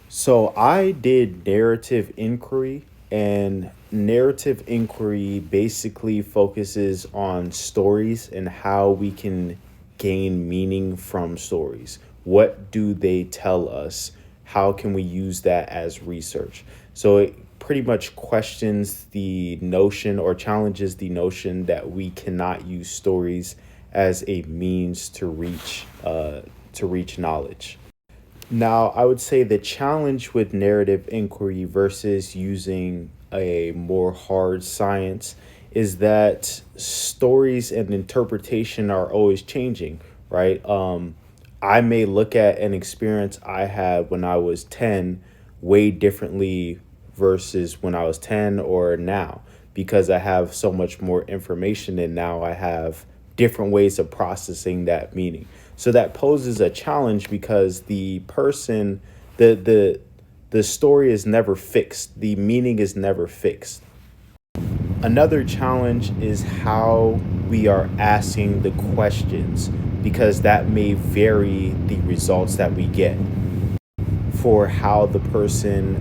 So I did narrative inquiry, and narrative inquiry basically focuses on stories and how we can gain meaning from stories. What do they tell us? How can we use that as research? So it pretty much questions the notion or challenges the notion that we cannot use stories as a means to reach knowledge. Now, I would say the challenge with narrative inquiry versus using a more hard science is that stories and interpretation are always changing, right? I may look at an experience I had when I was 10 way differently versus when I was 10 or now because I have so much more information and now I have different ways of processing that meaning. So that poses a challenge because the story is never fixed. The meaning is never fixed. Another challenge is how we are asking the questions because that may vary the results that we get for how the person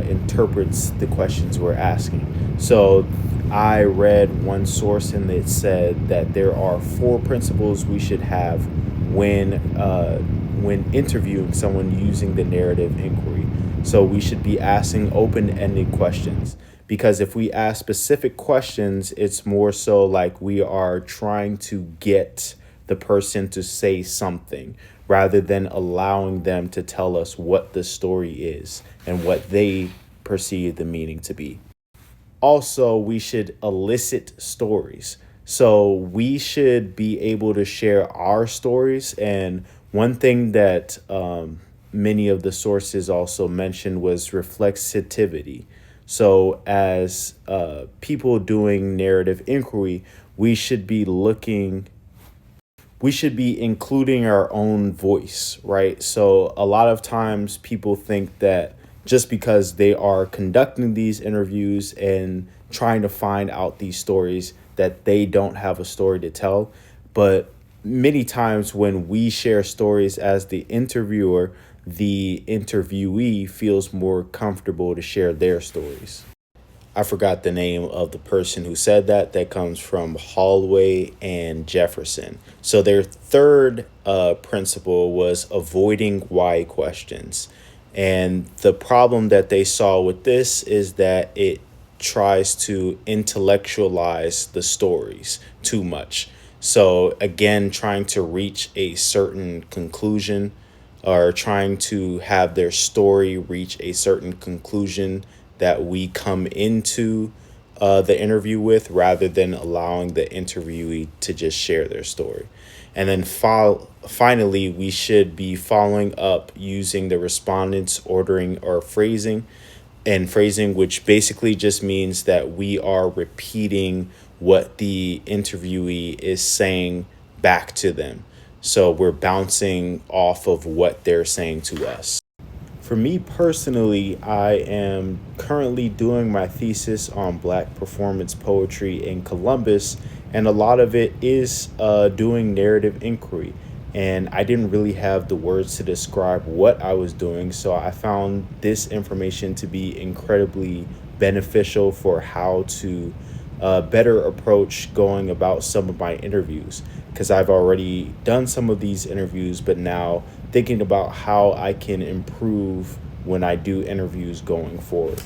interprets the questions we're asking. So I read one source and it said that there are four principles we should have when interviewing someone using the narrative inquiry. So we should be asking open-ended questions because if we ask specific questions, it's more so like we are trying to get the person to say something rather than allowing them to tell us what the story is and what they perceive the meaning to be. Also, we should elicit stories. So we should be able to share our stories. And one thing that many of the sources also mentioned was reflexivity. So, as people doing narrative inquiry, we should be looking we should be including our own voice, right? So a lot of times people think that just because they are conducting these interviews and trying to find out these stories that they don't have a story to tell. But many times when we share stories as the interviewer, the interviewee feels more comfortable to share their stories. I forgot the name of the person who said that. That comes from Holloway and Jefferson. So their third principle was avoiding why questions. And the problem that they saw with this is that it tries to intellectualize the stories too much. So again, trying to reach a certain conclusion or trying to have their story reach a certain conclusion that we come into the interview with rather than allowing the interviewee to just share their story. And then finally, we should be following up using the respondent's ordering or phrasing and phrasing, which basically just means that we are repeating what the interviewee is saying back to them. So we're bouncing off of what they're saying to us. For me personally, I am currently doing my thesis on Black performance poetry in Columbus, and a lot of it is doing narrative inquiry. And I didn't really have the words to describe what I was doing, so I found this information to be incredibly beneficial for how to better approach going about some of my interviews because I've already done some of these interviews, but now thinking about how I can improve when I do interviews going forward.